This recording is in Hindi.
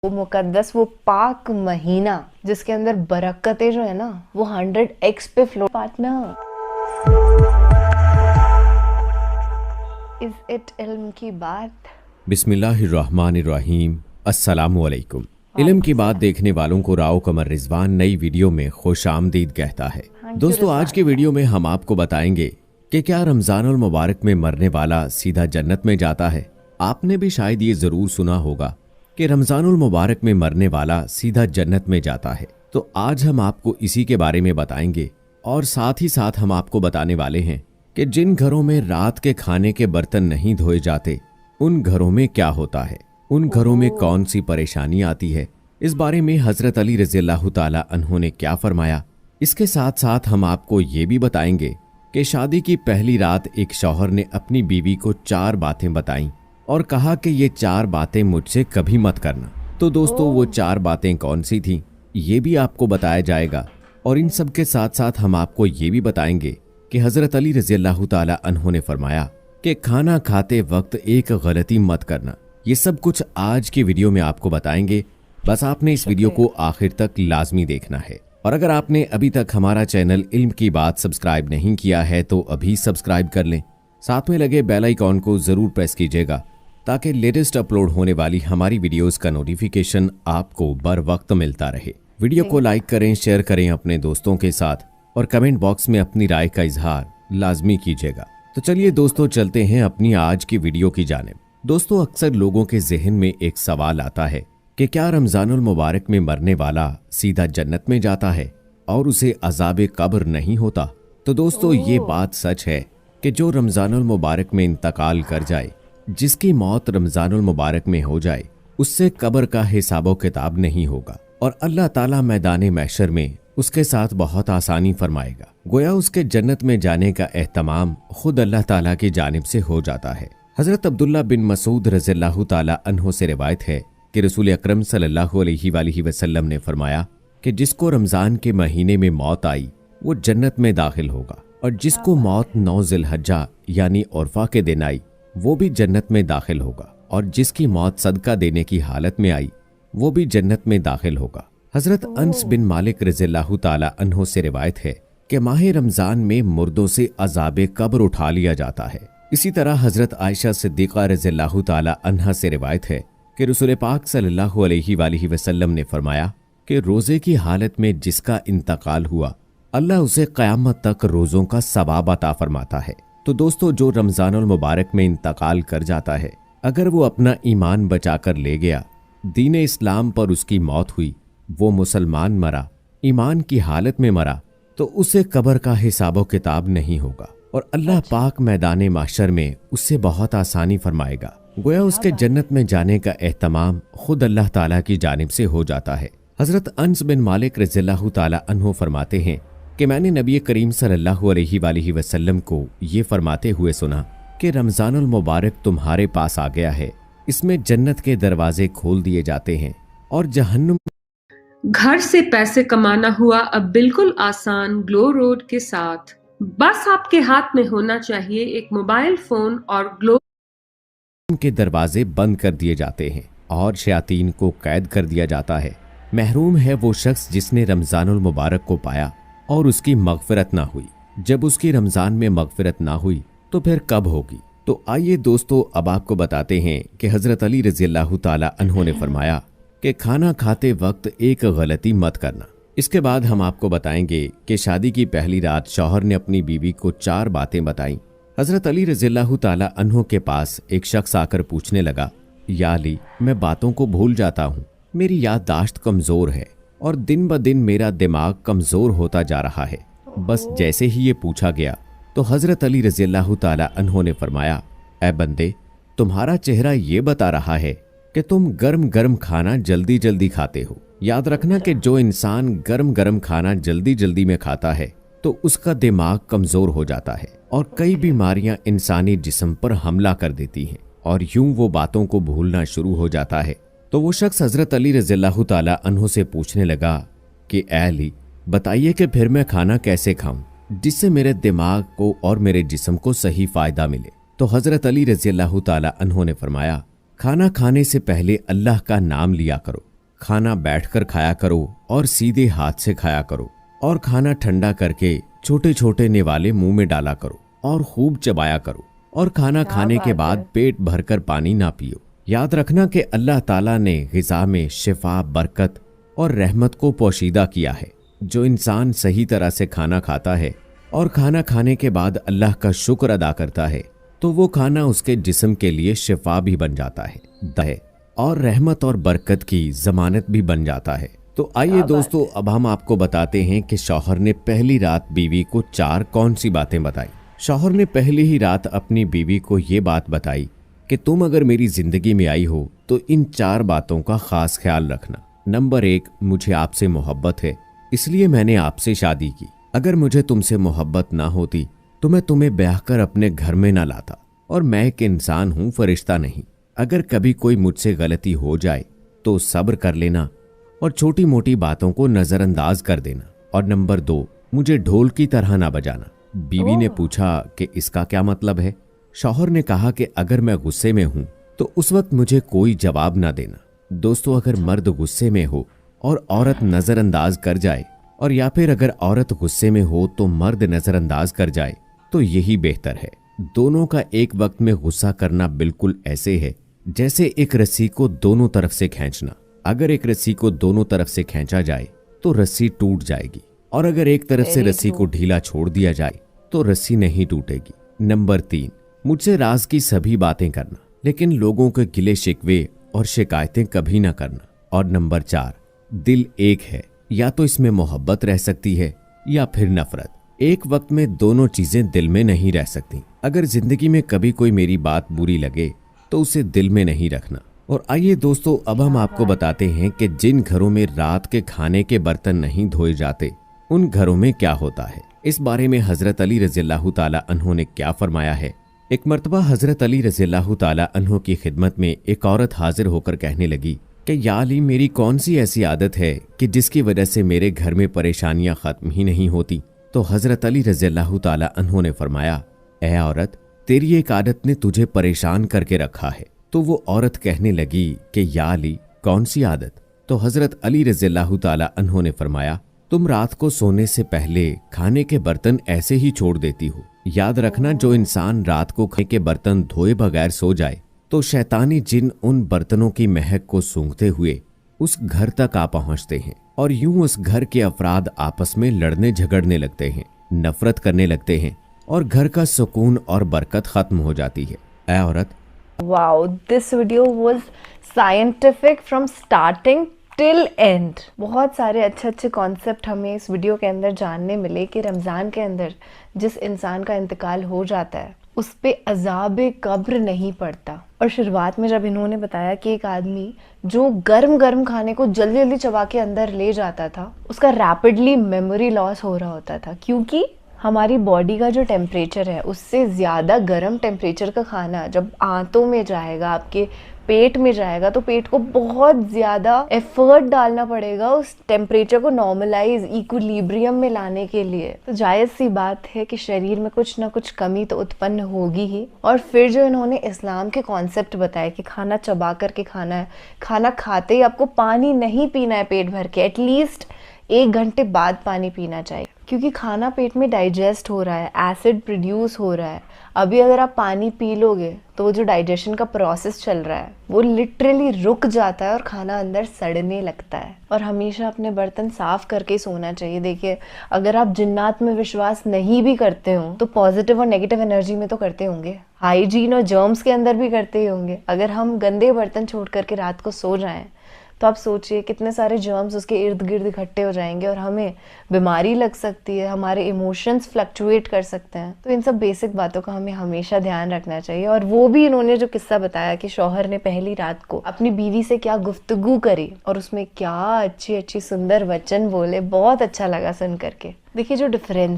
वो मुकद्दस वो पाक महीना जिसके अंदर बरकतें जो है ना वो 100x पे फ्लो पार्टनर। इज इट इल्म की बात। बिस्मिल्लाहिर्रहमानिर्रहीम। अस्सलामु अलैकुम। इल्म की बात देखने वालों को राव कमर रिजवान नई वीडियो में खुश आमदीद कहता है। दोस्तों, आज की वीडियो में हम आपको बताएंगे कि क्या रमजानुल मुबारक में मरने वाला सीधा जन्नत में जाता है। आपने भी शायद ये जरूर सुना होगा कि रमजानुल मुबारक में मरने वाला सीधा जन्नत में जाता है। तो आज हम आपको इसी के बारे में बताएंगे और साथ ही साथ हम आपको बताने वाले हैं कि जिन घरों में रात के खाने के बर्तन नहीं धोए जाते उन घरों में क्या होता है, उन घरों में कौन सी परेशानी आती है। इस बारे में हजरत अली रज़ियल्लाहु ताला अन्हु ने क्या फरमाया। इसके साथ साथ हम आपको ये भी बताएंगे कि शादी की पहली रात एक शौहर ने अपनी बीवी को 4 बातें बताईं और कहा कि ये 4 बातें मुझसे कभी मत करना। तो दोस्तों, वो 4 बातें कौन सी थीं ये भी आपको बताया जाएगा। और इन सब के साथ साथ हम आपको ये भी बताएंगे कि हजरत अली रज़ियल्लाहु ताला अन्हु ने फरमाया कि खाना खाते वक्त एक गलती मत करना। ये सब कुछ आज की वीडियो में आपको बताएंगे। बस आपने इस वीडियो को आखिर तक लाजमी देखना है। और अगर आपने अभी तक हमारा चैनल इल्म की बात सब्सक्राइब नहीं किया है तो अभी सब्सक्राइब कर लें। साथ में लगे बेल आइकॉन को जरूर प्रेस कीजिएगा ताकि लेटेस्ट अपलोड होने वाली हमारी वीडियोस का नोटिफिकेशन आपको बर वक्त मिलता रहे। वीडियो को लाइक करें, शेयर करें अपने दोस्तों के साथ और कमेंट बॉक्स में अपनी राय का इजहार लाजमी कीजिएगा। तो चलिए दोस्तों, चलते हैं अपनी आज की वीडियो की जानिब। दोस्तों, अक्सर लोगों के जहन में एक सवाल आता है कि क्या रमजानुल मुबारक में मरने वाला सीधा जन्नत में जाता है और उसे अजाब कब्र नहीं होता। तो दोस्तों, ये बात सच है कि जो रमजानुल मुबारक में इंतकाल कर जाए, जिसकी मौत रमजानुल मुबारक में हो जाए, उससे कब्र का हिसाबो किताब नहीं होगा और अल्लाह ताला मैदान महशर में उसके साथ बहुत आसानी फरमाएगा। गोया उसके जन्नत में जाने का एहतमाम खुद अल्लाह ताला की जानिब से हो जाता है। हजरत अब्दुल्ला बिन मसूद रज़ियल्लाहु ताला अन्हु से रिवायत है कि रसूल अकरम सल्लल्लाहु अलैहि वसल्लम ने फरमाया कि जिसको रमजान के महीने में मौत आई वो जन्नत में दाखिल होगा और जिसको मौत 9 ज़िलहज्जा यानी उर्फा के दिन आई वो भी जन्नत में दाखिल होगा और जिसकी मौत सदका देने की हालत में आई वो भी जन्नत में दाखिल होगा। हजरत अनस बिन मालिक रज़ियल्लाहु ताला अन्हु से रिवायत है कि माह रमजान में मुर्दों से अजाब कब्र उठा लिया जाता है। इसी तरह हजरत आयशा सिद्दीक़ा रज़ियल्लाहु ताला अन्हा से रिवायत है कि रसूल पाक सल्लल्लाहु अलैहि वसल्लम ने फरमाया कि रोजे की हालत में जिसका इंतकाल हुआ अल्लाह उसे क़यामत तक रोजों का सवाब अता फरमाता है। तो दोस्तों, जो रमजानुल मुबारक में इंतकाल कर जाता है, अगर वो अपना ईमान बचाकर ले गया, दीन इस्लाम पर उसकी मौत हुई, वो मुसलमान मरा, ईमान की हालत में मरा, तो उसे कब्र का हिसाबो किताब नहीं होगा और अल्लाह पाक मैदान माशर में उससे बहुत आसानी फरमाएगा। गोया उसके जन्नत में जाने का एहतमाम खुद अल्लाह ताला की जानिब से हो जाता है। हजरत अनस बिन मालिक रज़ियल्लाहु ताला अन्हु फरमाते हैं कि मैंने नबी करीम सल्लल्लाहु अलैहि वसल्लम को ये फरमाते हुए सुना कि रमजानुल मुबारक तुम्हारे पास आ गया है, इसमें जन्नत के दरवाजे खोल दिए जाते हैं और जहन्नुम। घर से पैसे कमाना हुआ अब बिल्कुल आसान ग्लो रोड के साथ। बस आपके हाथ में होना चाहिए एक मोबाइल फोन और ग्लो के दरवाजे बंद कर दिए जाते हैं और शयातीन को कैद कर दिया जाता है। महरूम है वो शख्स जिसने रमजानुल मुबारक को पाया और उसकी मगफिरत ना हुई। जब उसकी रमजान में मगफिरत ना हुई तो फिर कब होगी। तो आइए दोस्तों, अब आपको बताते हैं कि हजरत अली रज़ियल्लाहु ताला अन्हु ने फरमाया कि खाना खाते वक्त एक गलती मत करना। इसके बाद हम आपको बताएंगे कि शादी की पहली रात शौहर ने अपनी बीवी को 4 बातें बताईं। हजरत अली रज़ियल्लाहु ताला अन्हु के पास एक शख्स आकर पूछने लगा, या अली, मैं बातों को भूल जाता हूँ, मेरी याददाश्त कमजोर है और दिन ब दिन मेरा दिमाग कमजोर होता जा रहा है। बस जैसे ही ये पूछा गया तो हजरत अली रज़ियल्लाहु ताला अन्हु ने फरमाया, ऐ बंदे, तुम्हारा चेहरा ये बता रहा है कि तुम गर्म गर्म खाना जल्दी जल्दी खाते हो। याद रखना कि जो इंसान गर्म गर्म खाना जल्दी जल्दी में खाता है तो उसका दिमाग कमजोर हो जाता है और कई बीमारियां इंसानी जिस्म पर हमला कर देती हैं और यूं वो बातों को भूलना शुरू हो जाता है। तो वो शख्स हजरत अली रज़ियल्लाहु ताला अन्हु से पूछने लगा कि ऐ अली, बताइए कि फिर मैं खाना कैसे खाऊं जिससे मेरे दिमाग को और मेरे जिस्म को सही फायदा मिले। तो हजरत अली रज़ियल्लाहु ताला अन्हु ने फरमाया, खाना खाने से पहले अल्लाह का नाम लिया करो खाना बैठकर खाया करो और सीधे हाथ से खाया करो, और खाना ठंडा करके छोटे छोटे निवाले मुंह में डाला करो और खूब चबाया करो, और खाना खाने के बाद पेट भरकर पानी ना पियो। याद रखना कि अल्लाह ताला ने ग़िज़ा में शिफा, बरकत और रहमत को पोशीदा किया है। जो इंसान सही तरह से खाना खाता है और खाना खाने के बाद अल्लाह का शुक्र अदा करता है तो वो खाना उसके जिस्म के लिए शिफा भी बन जाता है और रहमत और बरकत की जमानत भी बन जाता है। तो आइए दोस्तों, अब हम आपको बताते हैं कि शौहर ने पहली रात बीवी को 4 कौन सी बातें बताई। शौहर ने पहली ही रात अपनी बीवी को ये बात बताई कि तुम अगर मेरी जिंदगी में आई हो तो इन 4 बातों का खास ख्याल रखना। नंबर 1, मुझे आपसे मोहब्बत है, इसलिए मैंने आपसे शादी की। अगर मुझे तुमसे मोहब्बत ना होती तो मैं तुम्हें ब्याह कर अपने घर में ना लाता, और मैं एक इंसान हूँ, फरिश्ता नहीं। अगर कभी कोई मुझसे गलती हो जाए तो सब्र कर लेना और छोटी मोटी बातों को नजरअंदाज कर देना। और नंबर 2, मुझे ढोल की तरह ना बजाना। बीवी ने पूछा कि इसका क्या मतलब है। शौहर ने कहा कि अगर मैं गुस्से में हूं तो उस वक्त मुझे कोई जवाब ना देना। दोस्तों, अगर मर्द गुस्से में हो और औरत नजरअंदाज कर जाए, और या फिर अगर औरत गुस्से में हो तो मर्द नजरअंदाज कर जाए, तो यही बेहतर है। दोनों का एक वक्त में गुस्सा करना बिल्कुल ऐसे है जैसे एक रस्सी को दोनों तरफ से खींचना। अगर एक रस्सी को दोनों तरफ से खींचा जाए तो रस्सी टूट जाएगी, और अगर एक तरफ से रस्सी को ढीला छोड़ दिया जाए तो रस्सी नहीं टूटेगी। नंबर 3, मुझसे राज की सभी बातें करना, लेकिन लोगों के गिले शिकवे और शिकायतें कभी ना करना। और नंबर 4, दिल एक है, या तो इसमें मोहब्बत रह सकती है या फिर नफरत। एक वक्त में दोनों चीजें दिल में नहीं रह सकती। अगर जिंदगी में कभी कोई मेरी बात बुरी लगे तो उसे दिल में नहीं रखना। और आइए दोस्तों, अब हम आपको बताते हैं कि जिन घरों में रात के खाने के बर्तन नहीं धोए जाते उन घरों में क्या होता है। इस बारे में हजरत अली रज़ियल्लाहु ताला अन्हु ने क्या फरमाया है। एक मर्तबा हजरत अली रज़ियल्लाहु ताला अन्हु की खिदमत में एक औरत हाजिर होकर कहने लगी कि या अली, मेरी कौन सी ऐसी आदत है कि जिसकी वजह से मेरे घर में परेशानियां खत्म ही नहीं होती। तो हजरत अली रज़ियल्लाहु ताला अन्हु ने फरमाया, ऐ औरत, तेरी एक आदत ने तुझे परेशान करके रखा है। तो वो औरत कहने लगी कि या अली, कौन सी आदत। तो हजरत अली रज़ियल्लाहु ताला अन्हु ने फरमाया, तुम रात को सोने से पहले खाने के बर्तन ऐसे ही छोड़ देती हो। याद रखना, जो इंसान रात को खाने के बर्तन धोए बगैर सो जाए तो शैतानी जिन उन बर्तनों की महक को सूंघते हुए उस घर तक आ पहुंचते हैं, और यूं उस घर के अफराद आपस में लड़ने झगड़ने लगते हैं, नफरत करने लगते हैं, और घर का सुकून और बरकत खत्म हो जाती है। ऐ औरत, Wow, this video was scientific from starting till end. बहुत सारे अच्छे अच्छे कॉन्सेप्ट हमें इस वीडियो के अंदर जानने मिले कि रमज़ान के अंदर जिस इंसान का इंतकाल हो जाता है उस पे अज़ाब कब्र नहीं पड़ता। और शुरुआत में जब इन्होंने बताया कि एक आदमी जो गर्म गर्म खाने को जल्दी जल्दी चबा के अंदर ले जाता था, उसका रैपिडली मेमोरी लॉस हो रहा होता था, क्योंकि हमारी बॉडी का जो टेम्परेचर है उससे ज़्यादा गर्म टेम्परेचर का खाना जब आंतों में जाएगा, आपके पेट में जाएगा, तो पेट को बहुत ज़्यादा एफर्ट डालना पड़ेगा उस टेम्परेचर को नॉर्मलाइज, इक्विलिब्रियम में लाने के लिए। तो जायज़ सी बात है कि शरीर में कुछ ना कुछ कमी तो उत्पन्न होगी ही। और फिर जो इन्होंने इस्लाम के कॉन्सेप्ट बताए कि खाना चबा कर के खाना है, खाना खाते ही आपको पानी नहीं पीना है पेट भर के, एटलीस्ट 1 घंटे बाद पानी पीना चाहिए, क्योंकि खाना पेट में डाइजेस्ट हो रहा है, एसिड प्रोड्यूस हो रहा है। अभी अगर आप पानी पी लोगे तो वो जो डाइजेशन का प्रोसेस चल रहा है वो लिटरली रुक जाता है और खाना अंदर सड़ने लगता है। और हमेशा अपने बर्तन साफ करके सोना चाहिए। देखिए, अगर आप जिन्नात में विश्वास नहीं भी करते हो तो पॉजिटिव और नेगेटिव एनर्जी में तो करते होंगे, हाइजीन और जर्म्स के अंदर भी करते ही होंगे। अगर हम गंदे बर्तन छोड़ करके रात को सो जाएं तो आप सोचिए कितने सारे जर्म्स उसके इर्द गिर्द इकट्ठे हो जाएंगे और हमें बीमारी लग सकती है, हमारे इमोशंस फ्लक्चुएट कर सकते हैं। तो इन सब बेसिक बातों का हमें हमेशा ध्यान रखना चाहिए। और वो भी इन्होंने जो किस्सा बताया कि शौहर ने पहली रात को अपनी बीवी से क्या गुफ्तगू करी और उसमें क्या अच्छी अच्छी सुंदर वचन बोले, बहुत अच्छा लगा सुन करके। देखिए, जो डिफरेंस